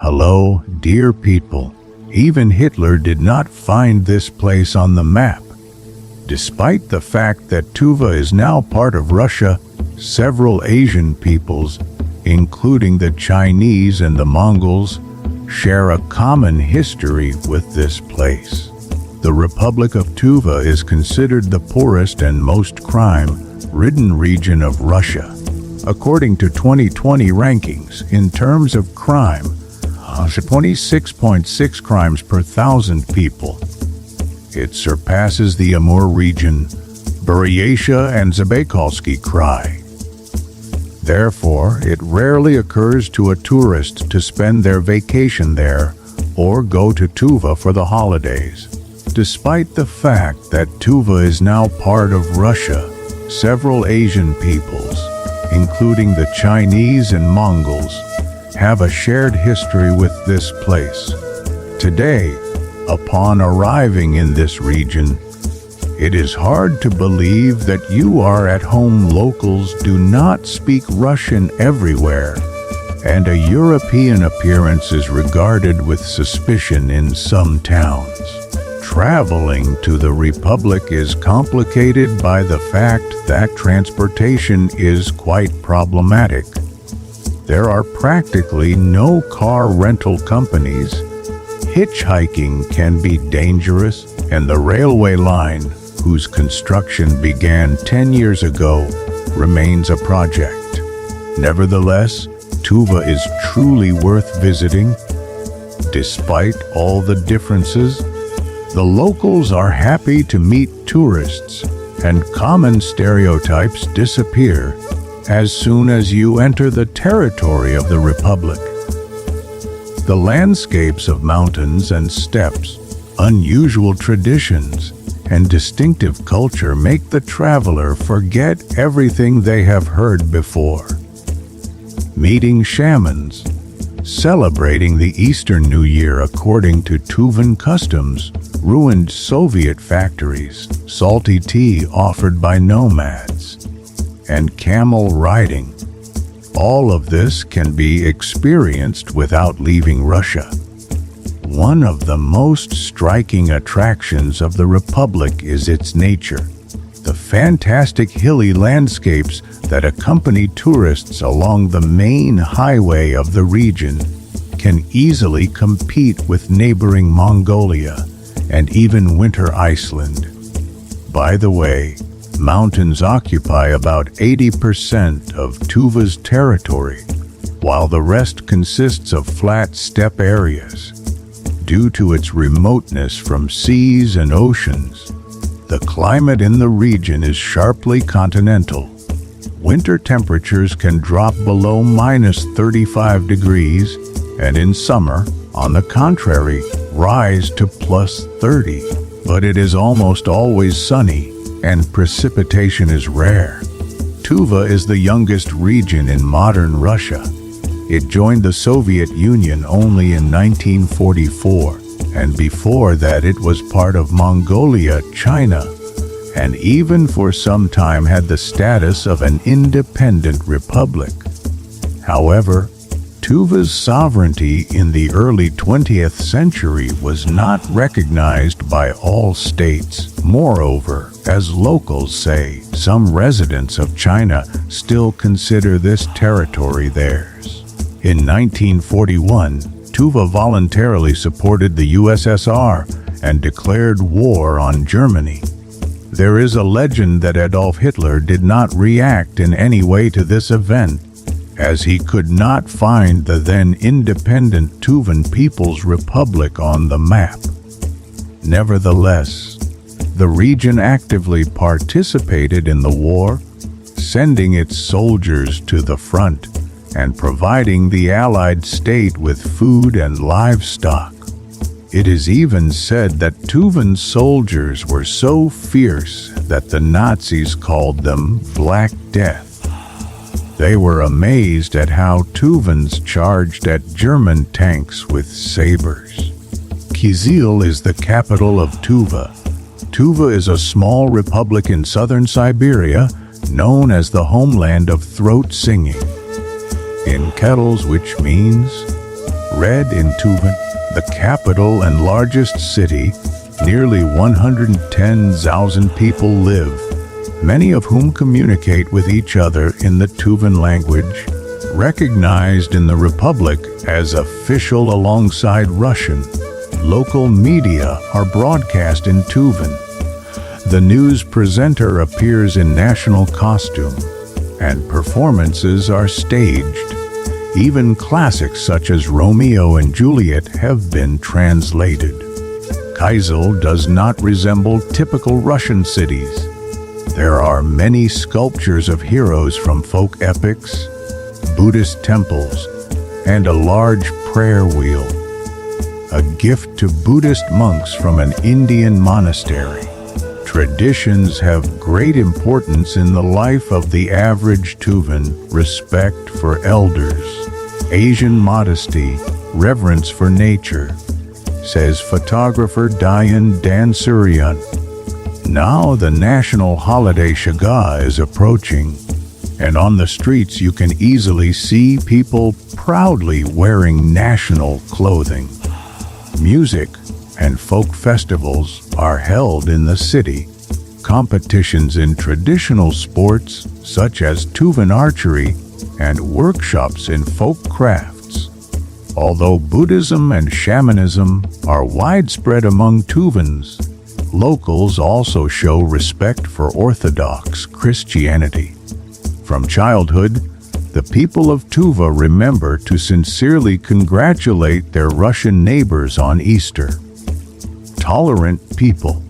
Hello, dear people. Even Hitler did not find this place on the map. Despite the fact that Tuva is now part of Russia, several Asian peoples, including the Chinese and the Mongols, share a common history with this place. The Republic of Tuva is considered the poorest and most crime-ridden region of Russia. According to 2020 rankings, in terms of crime, 26.6 crimes per thousand people. It surpasses the Amur region, Buryatia and Zabaykalsky Krai. Therefore, it rarely occurs to a tourist to spend their vacation there or go to Tuva for the holidays. Despite the fact that Tuva is now part of Russia, several Asian peoples, including the Chinese and Mongols, have a shared history with this place. Today, upon arriving in this region, it is hard to believe that you are at home. Locals do not speak Russian everywhere, and a European appearance is regarded with suspicion in some towns. Traveling to the Republic is complicated by the fact that transportation is quite problematic. There are practically no car rental companies. Hitchhiking can be dangerous, and the railway line, whose construction began 10 years ago, remains a project. Nevertheless, Tuva is truly worth visiting. Despite all the differences, the locals are happy to meet tourists, and common stereotypes disappear as soon as you enter the territory of the Republic. The landscapes of mountains and steppes, unusual traditions, and distinctive culture make the traveler forget everything they have heard before. Meeting shamans, celebrating the Eastern New Year according to Tuvan customs, ruined Soviet factories, salty tea offered by nomads, and camel riding. All of this can be experienced without leaving Russia. One of the most striking attractions of the Republic is its nature. The fantastic hilly landscapes that accompany tourists along the main highway of the region can easily compete with neighboring Mongolia and even winter Iceland. By the way, mountains occupy about 80% of Tuva's territory, while the rest consists of flat steppe areas. Due to its remoteness from seas and oceans, the climate in the region is sharply continental. Winter temperatures can drop below -35 degrees, and in summer, on the contrary, rise to +30. But it is almost always sunny, and precipitation is rare. Tuva is the youngest region in modern Russia. It joined the Soviet Union only in 1944, and before that it was part of Mongolia, China, and even for some time had the status of an independent republic. However, Tuva's sovereignty in the early 20th century was not recognized by all states. Moreover, as locals say, some residents of China still consider this territory theirs. In 1941, Tuva voluntarily supported the USSR and declared war on Germany. There is a legend that Adolf Hitler did not react in any way to this event, as he could not find the then independent Tuvan People's Republic on the map. Nevertheless, the region actively participated in the war, sending its soldiers to the front and providing the Allied state with food and livestock. It is even said that Tuvan soldiers were so fierce that the Nazis called them Black Death. They were amazed at how Tuvans charged at German tanks with sabers. Kyzyl is the capital of Tuva. Tuva is a small republic in southern Siberia, known as the homeland of throat singing. In kettles, which means read in Tuva, the capital and largest city, nearly 110,000 people live, many of whom communicate with each other in the Tuvan language, recognized in the Republic as official alongside Russian. Local media are broadcast in Tuvan. The news presenter appears in national costume, and performances are staged. Even classics such as Romeo and Juliet have been translated. Kyzyl does not resemble typical Russian cities. There are many sculptures of heroes from folk epics, Buddhist temples, and a large prayer wheel, a gift to Buddhist monks from an Indian monastery. Traditions have great importance in the life of the average Tuvan: respect for elders, Asian modesty, reverence for nature, says photographer Dayan Dansurian. Now the national holiday Shaga is approaching, and on the streets you can easily see people proudly wearing national clothing. Music and folk festivals are held in the city. Competitions in traditional sports such as Tuvan archery and workshops in folk crafts. Although Buddhism and shamanism are widespread among Tuvans, locals also show respect for Orthodox Christianity. From childhood, the people of Tuva remember to sincerely congratulate their Russian neighbors on Easter. Tolerant people